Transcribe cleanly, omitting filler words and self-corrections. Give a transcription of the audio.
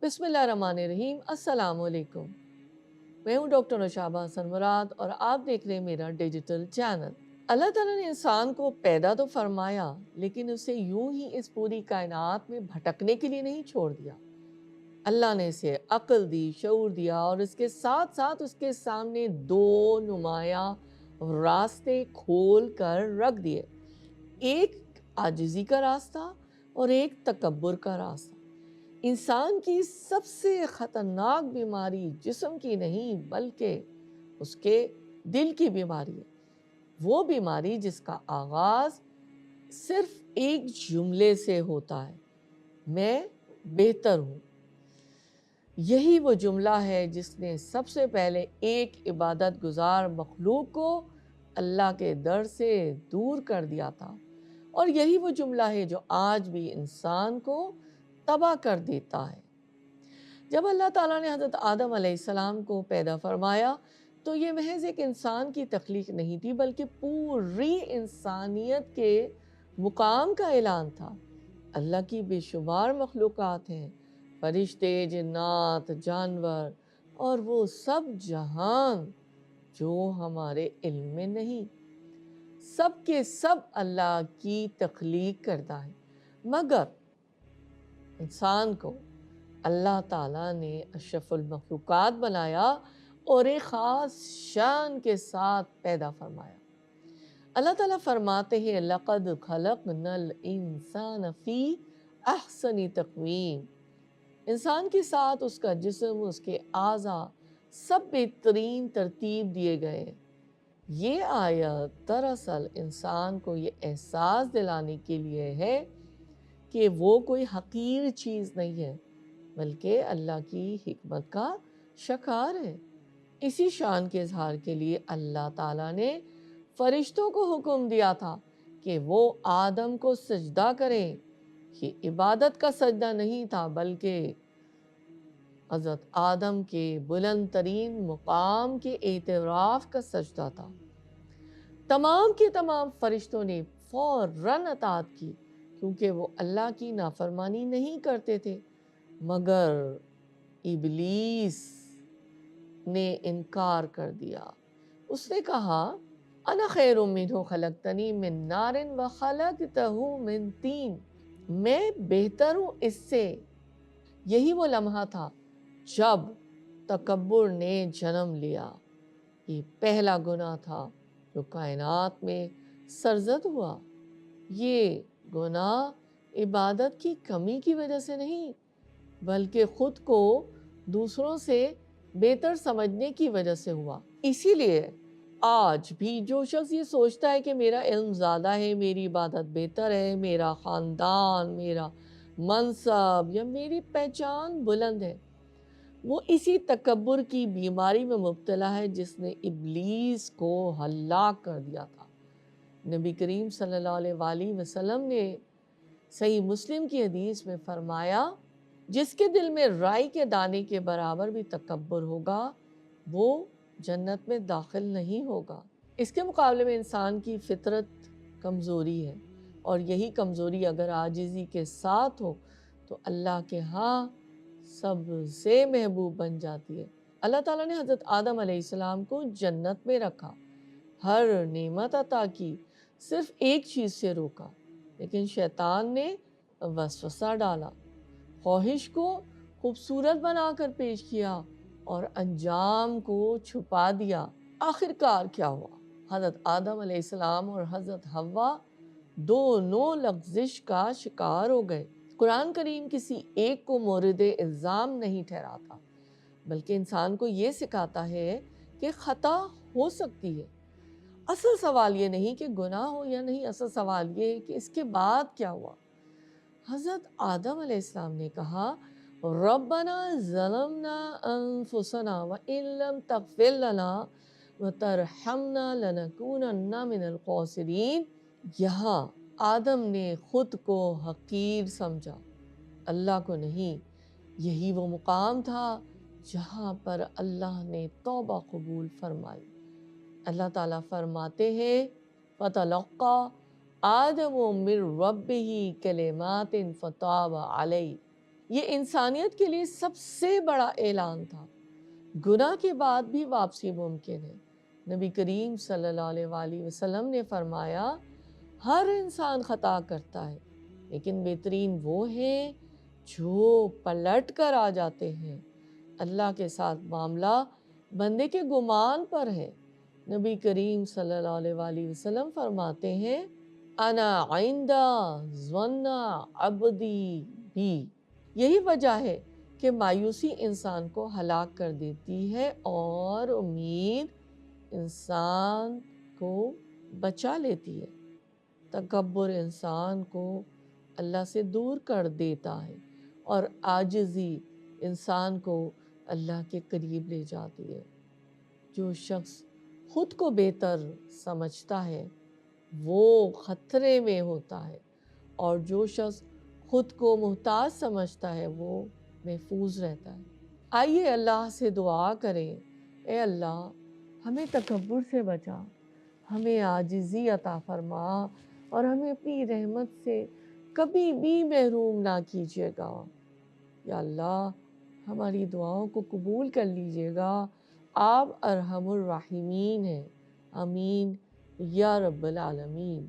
बिस्मिल्लाहिर्रहमानिर्रहीम। अस्सलाम वालेकुम। मैं हूँ डॉक्टर नौशाबा हसन मुराद और आप देख रहे हैं मेरा डिजिटल चैनल। अल्लाह ताला ने इंसान को पैदा तो फरमाया, लेकिन उसे यूं ही इस पूरी कायनात में भटकने के लिए नहीं छोड़ दिया। अल्लाह ने इसे अक्ल दी, शऊर दिया और इसके साथ साथ उसके सामने दो नुमाया रास्ते खोल कर रख दिए। एक आजिज़ी का रास्ता और एक तकब्बुर का रास्ता। इंसान की सबसे खतरनाक बीमारी जिस्म की नहीं बल्कि उसके दिल की बीमारी है। वो बीमारी जिसका आगाज सिर्फ एक जुमले से होता है, मैं बेहतर हूँ। यही वो जुमला है जिसने सबसे पहले एक इबादत गुजार मखलूक को अल्लाह के दर से दूर कर दिया था, और यही वो जुमला है जो आज भी इंसान को तबाह कर देता है। जब अल्लाह ताला ने हज़रत आदम अलैहिस्सलाम को पैदा फरमाया तो ये महज एक इंसान की तख्लीक नहीं थी, बल्कि पूरी इंसानियत के मुकाम का ऐलान था। अल्लाह की बेशुमार मखलूक़ात हैं, फरिश्ते, जिन्नात, जानवर और वो सब जहान जो हमारे इल्म में नहीं, सब के सब अल्लाह की तख्लीक करता है। मगर इंसान को अल्लाह ताला ने अशरफुल मखलूक़ात बनाया और एक ख़ास शान के साथ पैदा फरमाया। अल्लाह ताला फरमाते हैं, लक़द खलक़नल इंसान फ़ी अहसनी तक़वीम। इंसान के साथ उसका जिस्म, उसके आज़ा सब बेहतरीन तरतीब दिए गए। ये आयत दरअसल इंसान को ये एहसास दिलाने के लिए है कि वो कोई हकीर चीज़ नहीं है, बल्कि अल्लाह की हिकमत का शकार है। इसी शान के इजहार के लिए अल्लाह ताला ने फरिश्तों को हुक्म दिया था कि वो आदम को सजदा करें। ये इबादत का सजदा नहीं था, बल्कि हज़रत आदम के बुलंद तरीन मुकाम के एतराफ़ का सजदा था। तमाम के तमाम फरिश्तों ने फ़ौरन अताअत की, क्योंकि वो अल्लाह की नाफरमानी नहीं करते थे। मगर इब्लीस ने इनकार कर दिया। उसने कहा, अना खैरुम मिन्हु खलक़तनी मिन नारिन व खलक़तहु मिन तीन। मैं बेहतर हूँ इससे। यही वो लम्हा था जब तकब्बुर ने जन्म लिया। ये पहला गुनाह था जो कायनात में सरज़द हुआ। ये गुनाह इबादत की कमी की वजह से नहीं, बल्कि खुद को दूसरों से बेहतर समझने की वजह से हुआ। इसीलिए आज भी जो शख्स ये सोचता है कि मेरा इल्म ज़्यादा है, मेरी इबादत बेहतर है, मेरा ख़ानदान, मेरा मनसब या मेरी पहचान बुलंद है, वो इसी तकब्बुर की बीमारी में मुब्तला है जिसने इब्लीस को हलाक कर दिया था। नबी करीम सल्लल्लाहु अलैहि वसल्लम ने सही मुस्लिम की हदीस में फरमाया, जिसके दिल में राई के दाने के बराबर भी तकब्बुर होगा, वो जन्नत में दाखिल नहीं होगा। इसके मुकाबले में इंसान की फितरत कमज़ोरी है, और यही कमज़ोरी अगर आजिज़ी के साथ हो तो अल्लाह के यहाँ सबसे महबूब बन जाती है। अल्लाह ताला ने हज़रत आदम अलैहिस्सलाम को जन्नत में रखा, हर नेमत अता की, सिर्फ एक चीज़ से रोका, लेकिन शैतान ने वसवसा डाला, ख्वाहिश को खूबसूरत बनाकर पेश किया और अंजाम को छुपा दिया। आखिरकार क्या हुआ? हज़रत आदम अलैहिस्सलाम और हज़रत हव्वा दोनों लग़्ज़िश का शिकार हो गए। कुरान करीम किसी एक को मोरिद इल्ज़ाम नहीं ठहराता, बल्कि इंसान को ये सिखाता है कि ख़ता हो सकती है। असल सवाल ये नहीं कि गुनाह हो या नहीं, असल सवाल ये है कि इसके बाद क्या हुआ। हज़रत आदम अलैहिस्सलाम ने कहा, रब्बना ज़लमना अनफुसना व इन लम तग़फ़िर लना व तरहमना लनकूनन्ना मिनल ख़ासिरीन। यहाँ आदम ने खुद को हकीर समझा, अल्लाह को नहीं। यही वो मुकाम था जहाँ पर अल्लाह ने तौबा कबूल फरमाई। अल्लाह ताला फरमाते हैं, फ़तलक़्क़ा आदम मिन रब्बिही कलिमातिन फ़ताब अलैहि। یہ انسانیت کے لیے سب سے بڑا اعلان تھا۔ گناہ کے بعد بھی واپسی ممکن ہے۔ نبی کریم صلی اللہ علیہ وآلہ وسلم نے فرمایا ہر انسان خطا کرتا ہے، لیکن بہترین وہ ہیں جو پلٹ کر آ جاتے ہیں۔ اللہ کے ساتھ معاملہ بندے کے گمان پر ہے۔ نبی کریم صلی اللہ علیہ وآلہ وسلم فرماتے ہیں انا عند ظن عبدی بھی۔ یہی وجہ ہے کہ مایوسی انسان کو ہلاک کر دیتی ہے اور امید انسان کو بچا لیتی ہے۔ تکبر انسان کو اللہ سے دور کر دیتا ہے اور عاجزی انسان کو اللہ کے قریب لے جاتی ہے۔ جو شخص خود کو بہتر سمجھتا ہے وہ خطرے میں ہوتا ہے، اور جو شخص خود کو محتاج سمجھتا ہے وہ محفوظ رہتا ہے۔ آئیے اللہ سے دعا کریں، اے اللہ ہمیں تکبر سے بچا، ہمیں عاجزی عطا فرما اور ہمیں اپنی رحمت سے کبھی بھی محروم نہ کیجیے گا۔ یا اللہ ہماری دعاؤں کو قبول کر لیجیے گا، آپ ارحم الراحمین ہیں۔ آمین یا رب العالمین۔